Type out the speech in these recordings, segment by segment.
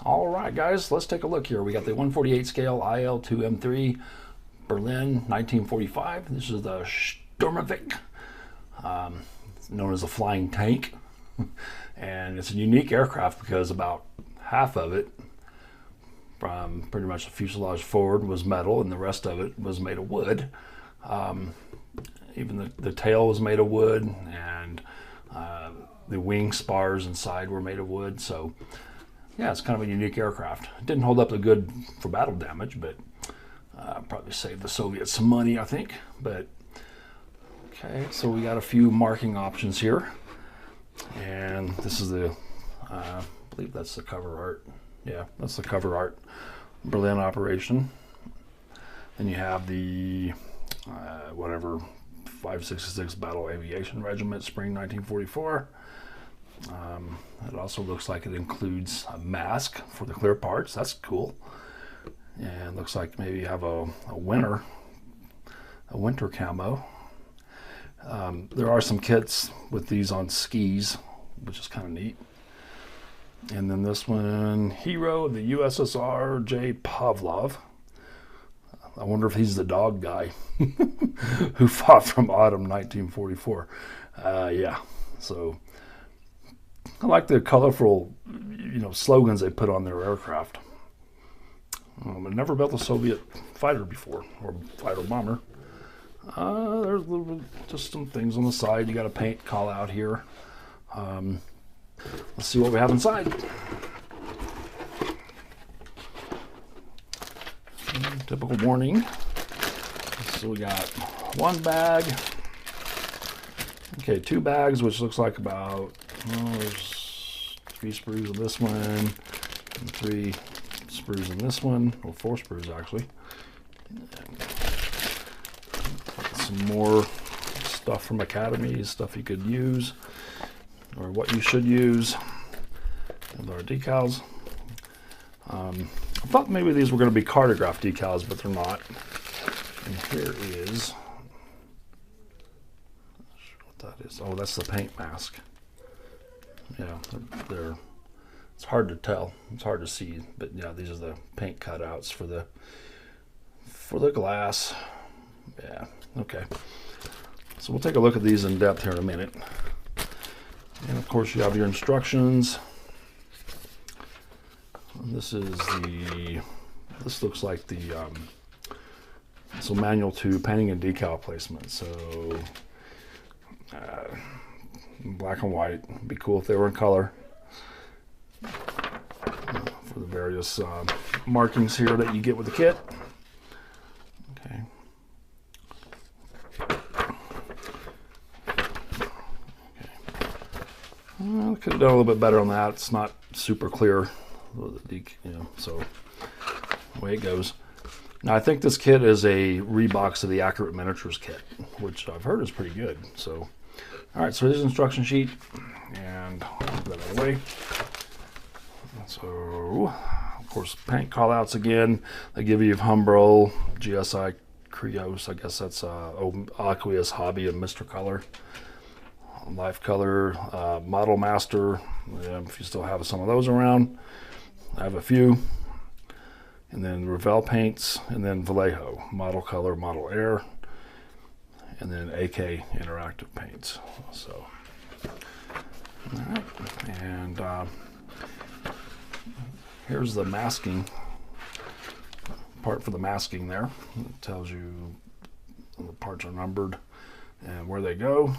All right, guys, let's take a look here. We got the 148 scale Il-2m3 Berlin 1945. This is the Sturmovik, known as a flying tank. And it's a unique aircraft because about half of it, from pretty much the fuselage forward, was metal, and the rest of it was made of wood. Even the tail was made of wood, and the wing spars inside were made of wood. So yeah, it's kind of a unique aircraft. It didn't hold up the good for battle damage, but probably saved the Soviets some money, I think. But okay, so we got a few marking options here, and this is the I believe that's the cover art. Yeah, that's the cover art. Berlin operation. Then you have the whatever 566 Battle Aviation Regiment, spring 1944. It also looks like it includes a mask for the clear parts. That's cool. And looks like maybe you have a winter camo. There are some kits with these on skis, which is kind of neat. And then this one, Hero, the USSR J. Pavlov. I wonder if he's the dog guy who fought from autumn 1944. Yeah, so I like the colorful, slogans they put on their aircraft. I've never built a Soviet fighter before, or fighter bomber. There's just some things on the side. You got a paint call out here. Let's see what we have inside. Typical warning. So we got one bag. Okay, two bags, which looks like about, there's 3 sprues in this one, and 3 sprues in this one, or 4 sprues actually. Some more stuff from Academy, stuff you could use, or what you should use. And our decals. I thought maybe these were going to be cartograph decals, but they're not. And here is, I'm not sure what that is. Oh, that's the paint mask. Yeah, they're it's hard to tell. It's hard to see, but yeah, these are the paint cutouts for the glass. Yeah, okay. So we'll take a look at these in depth here in a minute. And of course, you have your instructions. And this looks like the manual to painting and decal placement. So black and white. It'd be cool if they were in color. For the various markings here that you get with the kit. Okay. Well, could have done a little bit better on that. It's not super clear, so the way it goes. Now I think this kit is a rebox of the Accurate Miniatures kit, which I've heard is pretty good. So, all right, so here's the instruction sheet, and I'll put that out of the way. So, of course, paint callouts again. They give you Humbrol, GSI, Krios. I guess that's Aqueous, Hobby, and Mr. Color. Life Color, Model Master, if you still have some of those around. I have a few. And then Revell paints, and then Vallejo, Model Color, Model Air, and then AK Interactive paints. So, all right, and here's the masking part for the masking there. It tells you the parts are numbered and where they go.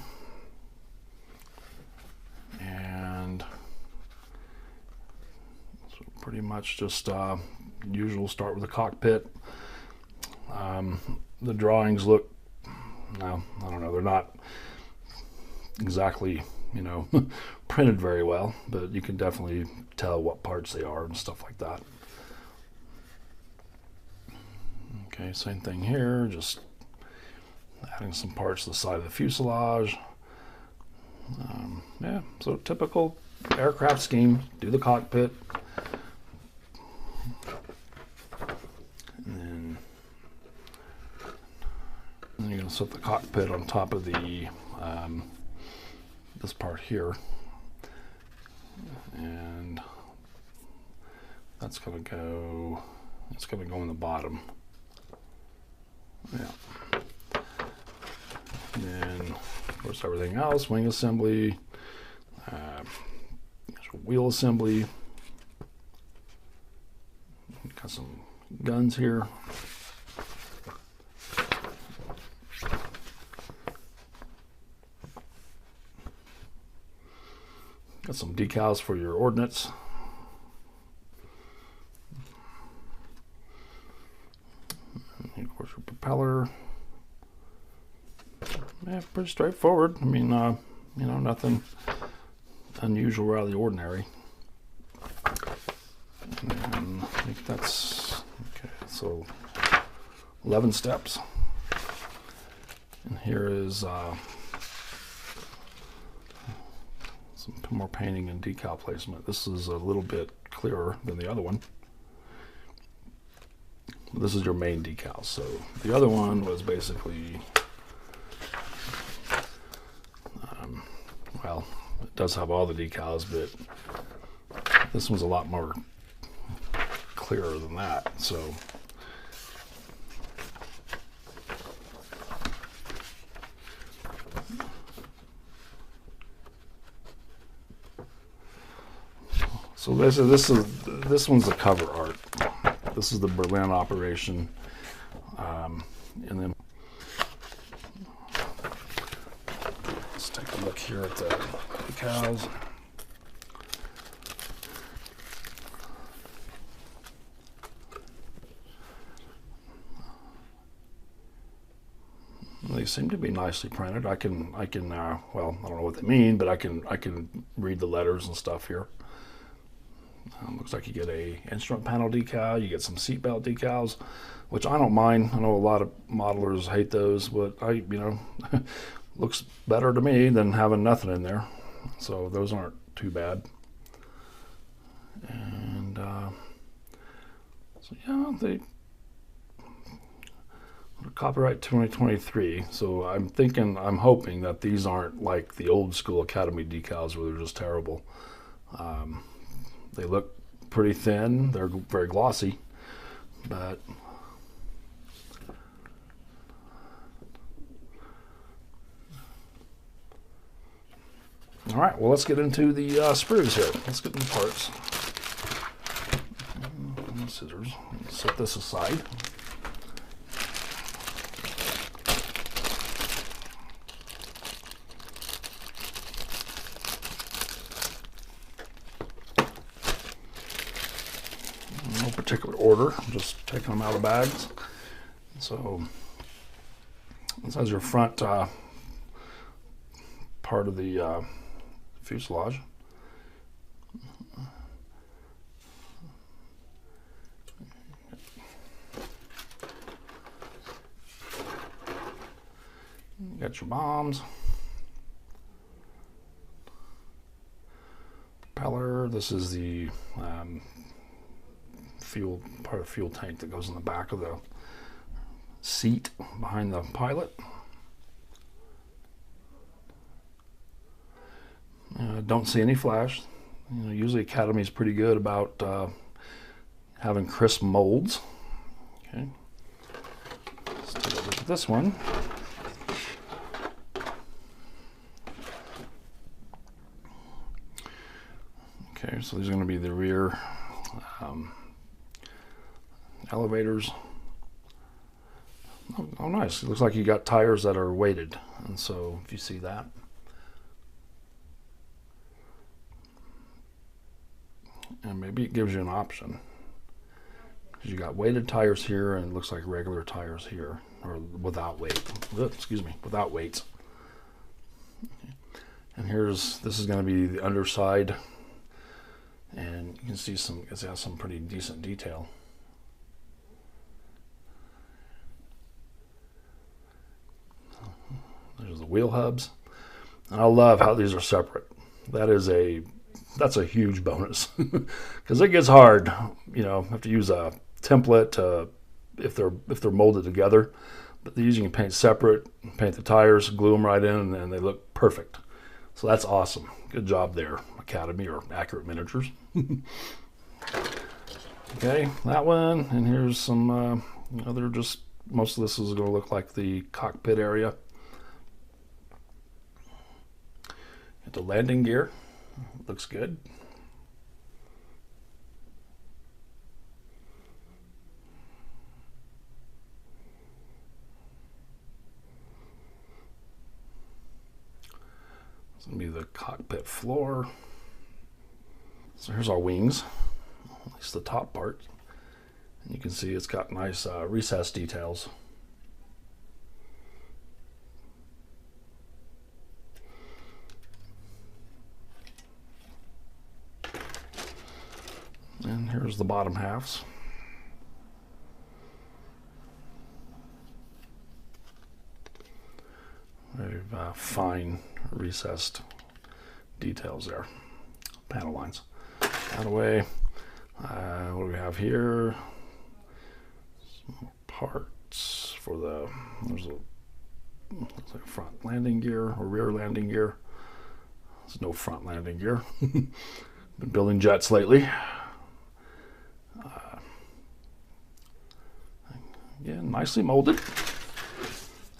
And so pretty much just usual, start with the cockpit. The drawings look, no, I don't know, they're not exactly, printed very well, but you can definitely tell what parts they are and stuff like that. Okay, same thing here, just adding some parts to the side of the fuselage. Yeah, so typical aircraft scheme. Do the cockpit, and then you're going to set the cockpit on top of the this part here, and That's gonna go. It's gonna go in the bottom. Yeah. And then, of course, everything else: wing assembly, wheel assembly. Got some guns here. Got some decals for your ordnance. And of course, your propeller. Yeah, pretty straightforward. I mean, you know, nothing unusual or out of the ordinary. And I think that's okay. So 11 steps. And here is some more painting and decal placement. This is a little bit clearer than the other one. This is your main decal. So the other one was basically, well, it does have all the decals, but this one's a lot more clearer than that. So this one's the cover art. This is the Berlin operation, and then let's take a look here at the decals. They seem to be nicely printed. I can well, I don't know what they mean, but I can read the letters and stuff here. Looks like you get a instrument panel decal, you get some seatbelt decals, which I don't mind. I know a lot of modelers hate those, but you know, looks better to me than having nothing in there. So those aren't too bad. And so yeah, they copyright 2023. So I'm hoping that these aren't like the old school Academy decals where they're just terrible. They look pretty thin. They're very glossy, but all right. Well, let's get into the sprues here. Let's get into parts. Scissors. Set this aside. No particular order, I'm just taking them out of bags. So this has your front part of the fuselage. You got your bombs. Propeller, this is the part of the fuel tank that goes in the back of the seat behind the pilot. Don't see any flash. You know, usually Academy is pretty good about having crisp molds. Okay, let's take a look at this one. Okay, so these are going to be the rear elevators. Oh, nice. It looks like you got tires that are weighted. And so if you see that. And maybe it gives you an option. Because you got weighted tires here and it looks like regular tires here. Or without weight. Excuse me, without weights. And this is going to be the underside. And you can see it has some pretty decent detail. There's the wheel hubs. And I love how these are separate. That's a huge bonus because it gets hard. You know, have to use a template if they're molded together. But these you can paint separate, paint the tires, glue them right in, and they look perfect. So that's awesome. Good job there, Academy or Accurate Miniatures. Okay, that one, and here's some other, just most of this is going to look like the cockpit area. Get the landing gear, looks good. It's going to be the cockpit floor. So here's our wings, at least the top part. And you can see it's got nice recessed details. And here's the bottom halves. Very fine recessed details there, panel lines. Out of the way, what do we have here? Some parts for the, there's a, looks like a front landing gear or rear landing gear. There's no front landing gear. Been building jets lately. Again, nicely molded.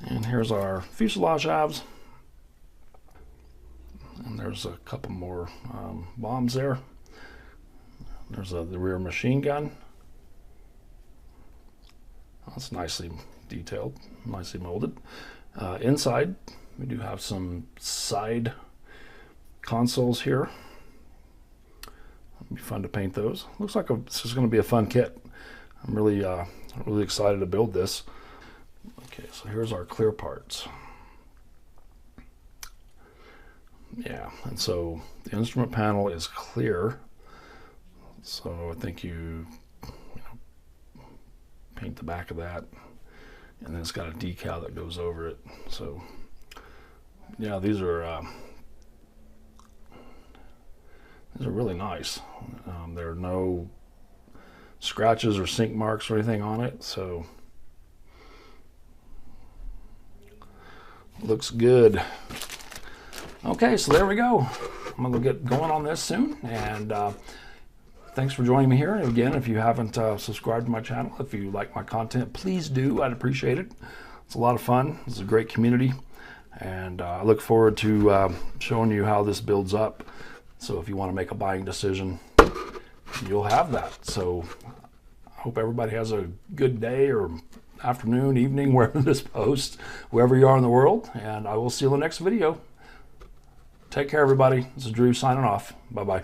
And here's our fuselage halves. And there's a couple more bombs there. There's the rear machine gun. That's nicely detailed, nicely molded. Inside, we do have some side consoles here. It'll be fun to paint those. Looks like this is going to be a fun kit. I'm really excited to build this. Okay, so here's our clear parts. Yeah, and so the instrument panel is clear. So I think you know, paint the back of that, and then it's got a decal that goes over it. So yeah, these are really nice. There are no scratches or sink marks or anything on it, so looks good. Okay, so there we go. I'm gonna get going on this soon, and thanks for joining me here. And again, if you haven't subscribed to my channel, if you like my content, please do. I'd appreciate it. It's a lot of fun. It's a great community, and I look forward to showing you how this builds up. So if you want to make a buying decision, you'll have that. So I hope everybody has a good day or afternoon, evening, wherever this posts, wherever you are in the world, and I will see you in the next video. Take care, everybody. This is Drew signing off. Bye-bye.